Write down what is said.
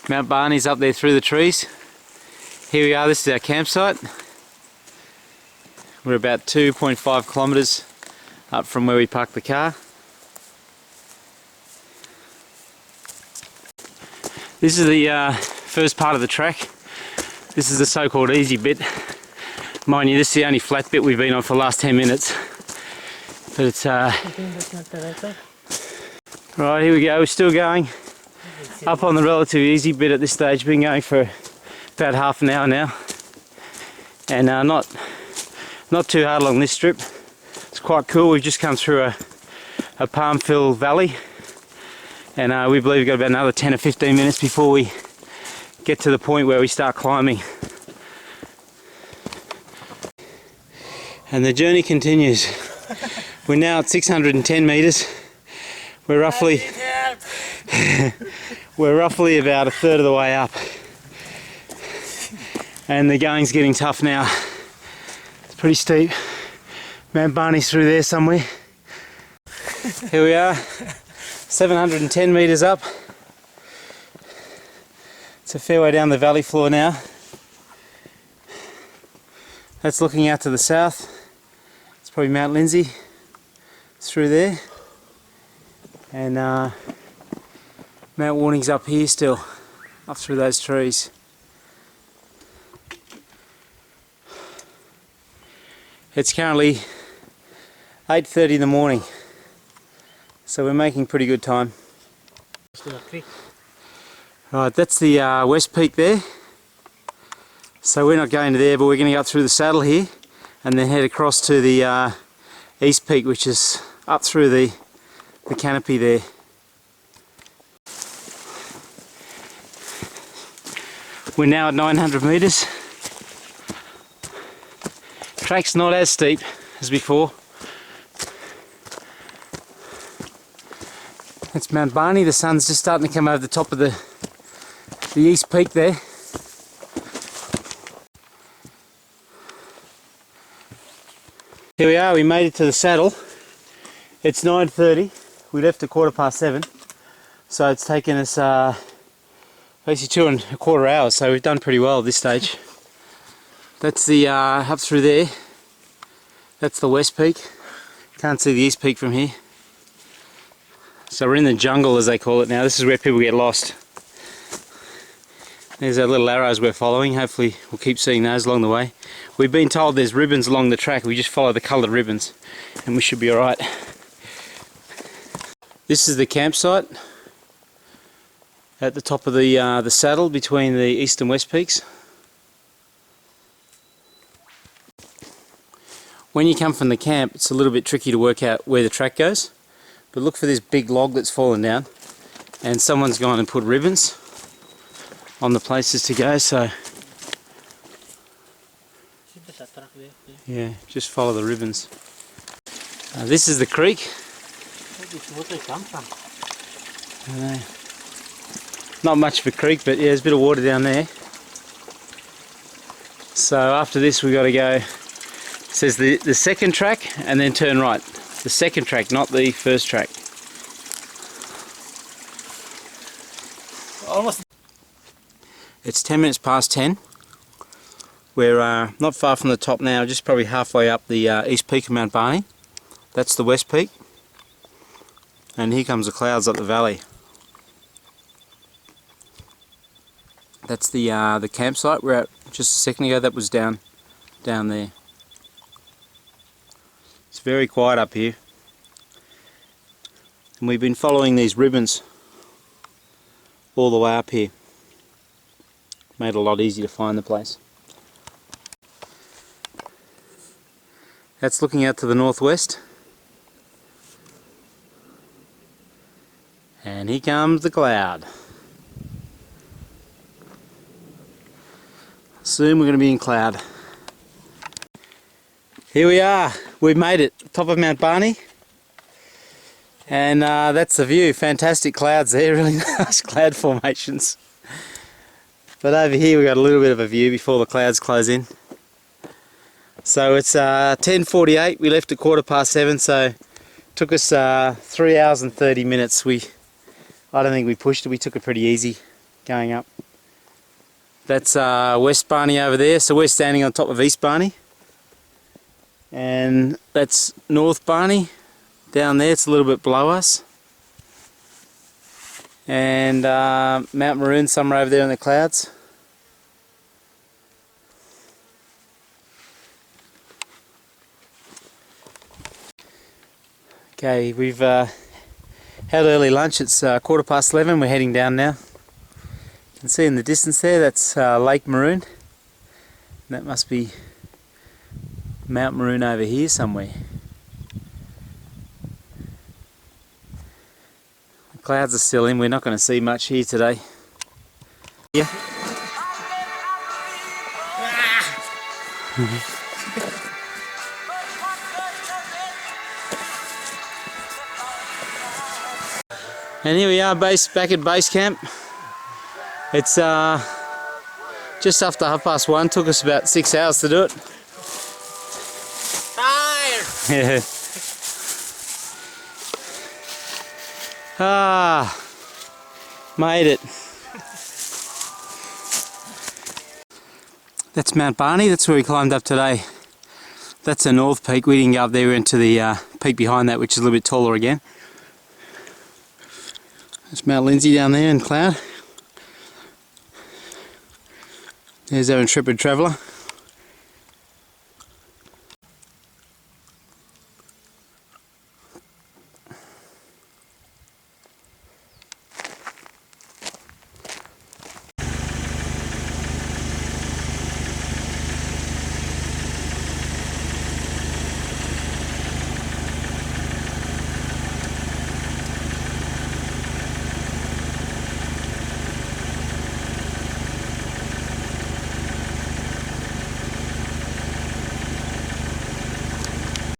Mt Barney's up there through the trees. Here we are, this is our campsite. We're about 2.5 kilometres up from where we parked the car. This is the first part of the track. This is the so-called easy bit. Mind you, this is the only flat bit we've been on for the last 10 minutes. But it's right, here we go, we're still going up on the relatively easy bit at this stage. Been going for about half an hour now, and not too hard along this strip. It's quite cool. We've just come through a palm-filled valley, and we believe we've got about another 10 or 15 minutes before we get to the point where we start climbing. And the journey continues. We're now at 610 metres. We're roughly about a third of the way up, and the going's getting tough now. It's pretty steep. Mt Barney's through there somewhere. Here we are, 710 metres up. It's a fair way down the valley floor now. That's looking out to the south. It's probably Mount Lindsay. It's through there. And Mount Warning's up here still, up through those trees. It's currently 8:30 in the morning, so we're making pretty good time. Right, that's the West Peak there. So we're not going to there, but we're going to go up through the saddle here and then head across to the East Peak, which is up through the canopy there. We're now at 900 metres. Track's not as steep as before. It's Mt Barney. The sun's just starting to come over the top of the East Peak there. Here we are, we made it to the saddle. It's 9:30. We left at 7:15, so it's taken us basically 2.25 hours, so we've done pretty well at this stage. That's the up through there. That's the West Peak. Can't see the East Peak from here. So we're in the jungle, as they call it now. This is where people get lost. There's our little arrows we're following. Hopefully we'll keep seeing those along the way. We've been told there's ribbons along the track. We just follow the coloured ribbons and we should be alright. This is the campsite at the top of the saddle between the East and West Peaks. When you come from the camp, it's a little bit tricky to work out where the track goes, but look for this big log that's fallen down, and someone's gone and put ribbons on the places to go, so yeah, just follow the ribbons. This is the creek. Not much of a creek, but yeah, there's a bit of water down there. So after this we've got to go, it says the second track and then turn right. The second track, not the first track. Almost. It's 10 minutes past 10. We're not far from the top now, just probably halfway up the East Peak of Mt Barney. That's the West Peak. And here comes the clouds up the valley. That's the campsite we're at just a second ago. That was down there. It's very quiet up here. And we've been following these ribbons all the way up here. Made it a lot easier to find the place. That's looking out to the northwest. And here comes the cloud. Soon we're going to be in cloud. Here we are, we've made it, top of Mt Barney. And that's the view, fantastic clouds there, really nice cloud formations. But over here we've got a little bit of a view before the clouds close in. So it's 10:48, we left at 7:15, so it took us 3 hours and 30 minutes. I don't think we pushed it, we took it pretty easy going up. That's West Barney over there, so we're standing on top of East Barney. And that's North Barney. Down there, it's a little bit below us. And Mount Maroon somewhere over there in the clouds. Okay, we've had early lunch. It's 11:15. We're heading down now. You can see in the distance there, that's Lake Maroon. That must be Mount Maroon over here somewhere. The clouds are still in. We're not going to see much here today. Yeah. And here we are, back at base camp. It's just after 1:30. Took us about 6 hours to do it. Yeah. Made it. That's Mt Barney. That's where we climbed up today. That's the North Peak. We didn't go up there. We went to the peak behind that, which is a little bit taller again. There's Mount Lindsay down there in cloud. There's our intrepid traveller.